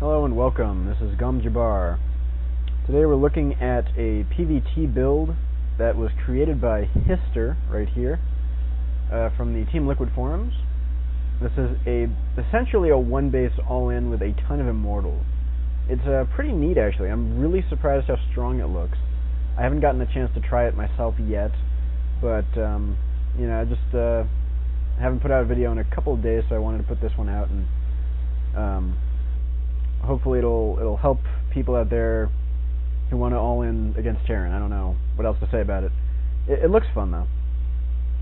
Hello and welcome, this is Gum Jabbar. Today we're looking at a PvT build that was created by Hister, right here, from the Team Liquid forums. This is essentially a one-base all-in with a ton of immortals. It's pretty neat actually. I'm really surprised how strong it looks. I haven't gotten a chance to try it myself yet, but I just haven't put out a video in a couple of days, so I wanted to put this one out, and hopefully it'll help people out there who want to all in against Terran. I don't know what else to say about it. It looks fun though,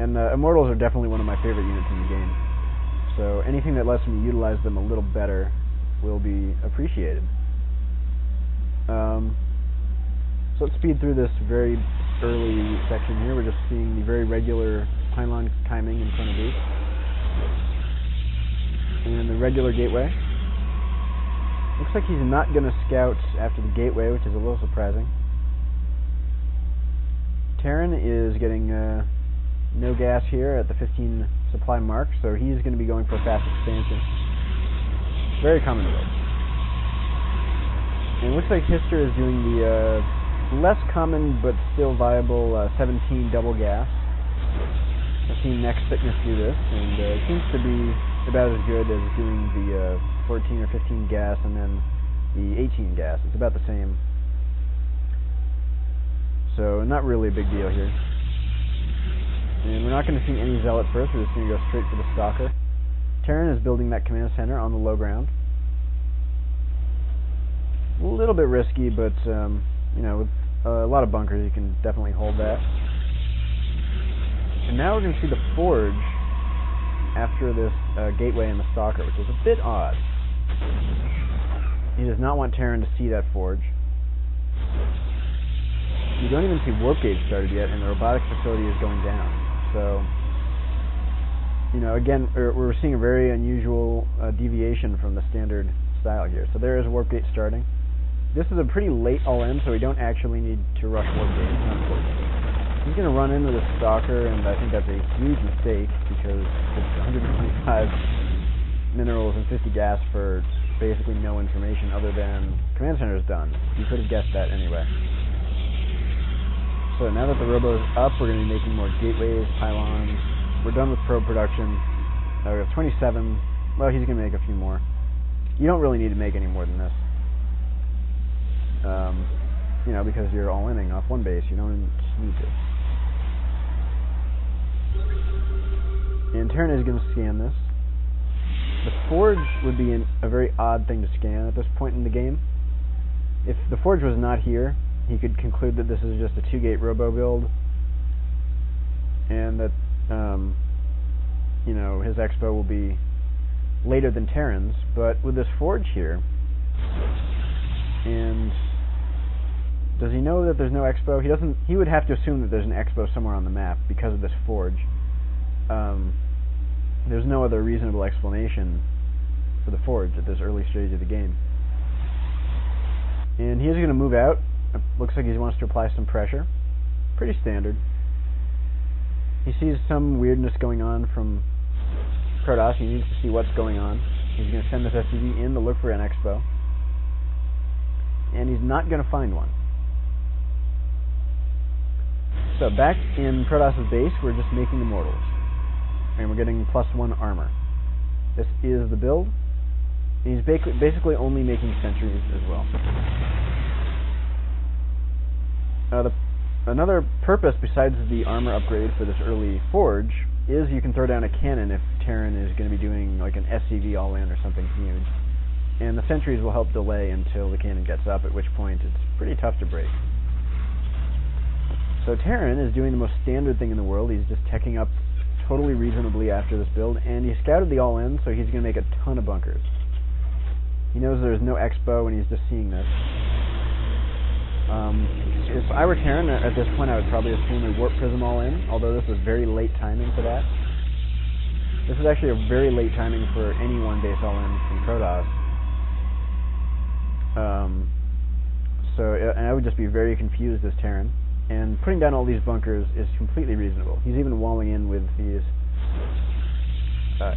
and Immortals are definitely one of my favorite units in the game. So anything that lets me utilize them a little better will be appreciated. So let's speed through this very early section here. We're just seeing the very regular pylon timing in front of these, and the regular gateway. Looks like he's not going to scout after the gateway, which is a little surprising. Terran is getting no gas here at the 15 supply mark, so he's going to be going for a fast expansion. Very common build. And it looks like Hister is doing the less common but still viable 17 double gas. I've seen next thickness do this, and it seems to be about as good as doing the 14 or 15 gas and then the 18 gas. It's about the same. So not really a big deal here. And we're not going to see any Zealot first, we're just going to go straight for the Stalker. Terran is building that command center on the low ground. A little bit risky, but with a lot of bunkers you can definitely hold that. And now we're going to see the Forge after this gateway and the Stalker, which is a bit odd. He does not want Terran to see that Forge. You don't even see Warp Gate started yet, and the robotics facility is going down. So, again, we're seeing a very unusual deviation from the standard style here. So there is Warp Gate starting. This is a pretty late all-in, so we don't actually need to rush Warp Gate. It's not important. He's going to run into the Stalker, and I think that's a huge mistake, because it's 125 minerals and 50 gas for basically no information other than command center is done. You could have guessed that anyway. So now that the robo is up, we're going to be making more gateways, pylons. We're done with probe production. We have 27. Well, he's going to make a few more. You don't really need to make any more than this. Because you're all-inning off one base. You don't need to. And Terran is going to scan this. The Forge would be a very odd thing to scan at this point in the game. If the Forge was not here, he could conclude that this is just a 2-gate robo build, and that his expo will be later than Terran's. But with this Forge here, and does he know that there's no expo? He doesn't. He would have to assume that there's an expo somewhere on the map because of this Forge. There's no other reasonable explanation for the Forge at this early stage of the game. And he is going to move out. It looks like he wants to apply some pressure. Pretty standard. He sees some weirdness going on from Protoss. He needs to see what's going on. He's going to send this SCV in to look for an expo. And he's not going to find one. So back in Protoss' base, we're just making Immortals. And we're getting +1 armor. This is the build. He's basically only making sentries as well. Another purpose besides the armor upgrade for this early Forge is you can throw down a cannon if Terran is going to be doing like an SCV all-in or something huge. And the sentries will help delay until the cannon gets up, at which point it's pretty tough to break. So Terran is doing the most standard thing in the world. He's just teching up totally reasonably after this build, and he scouted the all-in, so he's going to make a ton of bunkers. He knows there's no expo, and he's just seeing this. If I were Terran at this point, I would probably assume a Warp Prism all-in, although this was very late timing for that. This is actually a very late timing for any one-base all-in from Protoss. And I would just be very confused as Terran. And putting down all these bunkers is completely reasonable. He's even walling in with his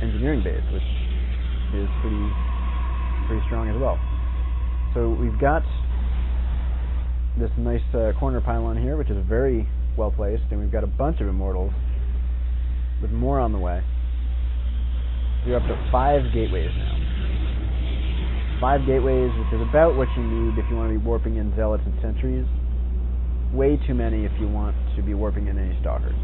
engineering base, which is pretty strong as well. So we've got this nice corner pylon here, which is very well placed, and we've got a bunch of immortals with more on the way. You're up to 5 gateways now. 5 gateways, which is about what you need if you want to be warping in Zealots and Sentries. Way too many if you want to be warping in any Stalkers.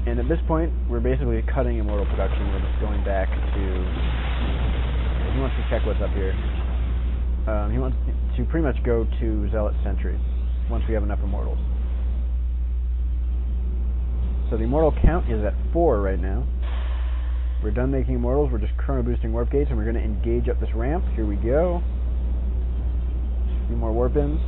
And at this point, we're basically cutting immortal production. We're just going back to... He wants to check what's up here. He wants to pretty much go to Zealot Sentry once we have enough immortals. So the immortal count is at 4 right now. We're done making immortals. We're just chrono boosting warp gates, and we're going to engage up this ramp. Here we go. A few more warp-ins.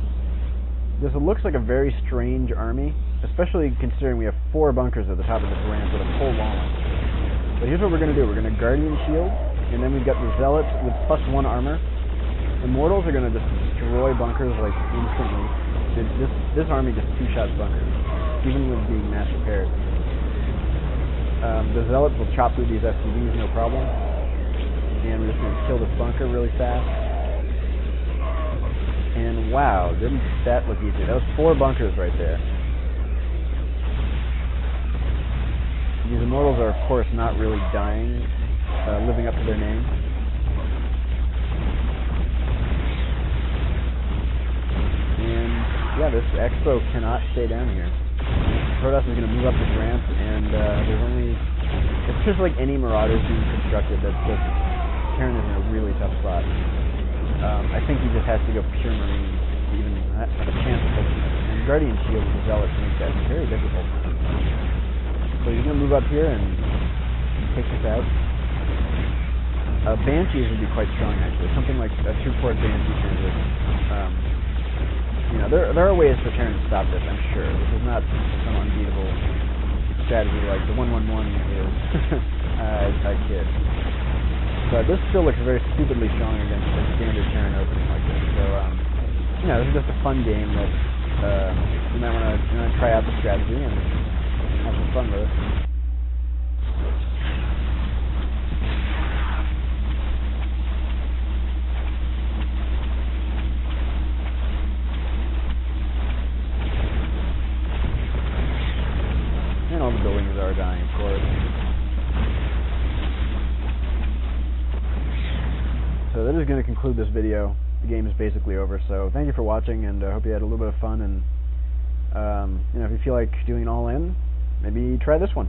This looks like a very strange army, especially considering we have 4 bunkers at the top of this ramp with a full wall. But here's what we're going to do. We're going to Guardian Shield, and then we've got the Zealots with +1 armor. Immortals are going to just destroy bunkers like instantly. This army just two-shots bunkers, even with being mass repaired. The Zealots will chop through these SCVs no problem, and we're just going to kill this bunker really fast. And wow, didn't that look easy? That was 4 bunkers right there. These immortals are, of course, not really dying, living up to their name. And yeah, this Expo cannot stay down here. Protoss is going to move up this ramp, and there's only... It's just like any Marauders being constructed. That's just... Terran is in a really tough spot. I think he just has to go pure Marine to even have a chance of holding it. And Guardian Shield with the Zealots makes that very difficult. So he's going to move up here and take this out. Banshees would be quite strong, actually. Something like a 2-port Banshee transition. You know, there are ways for Terran to stop this, I'm sure. This is not some unbeatable strategy like the 1-1-1 is. I kid. But this still looks very stupidly strong against a standard Terran opening like this. So, you know, this is just a fun game that you might want to try out the strategy and have some fun with it. And all the buildings are dying, of course. So that is going to conclude this video. The game is basically over, so thank you for watching, and I hope you had a little bit of fun, and you know, if you feel like doing an all-in, maybe try this one.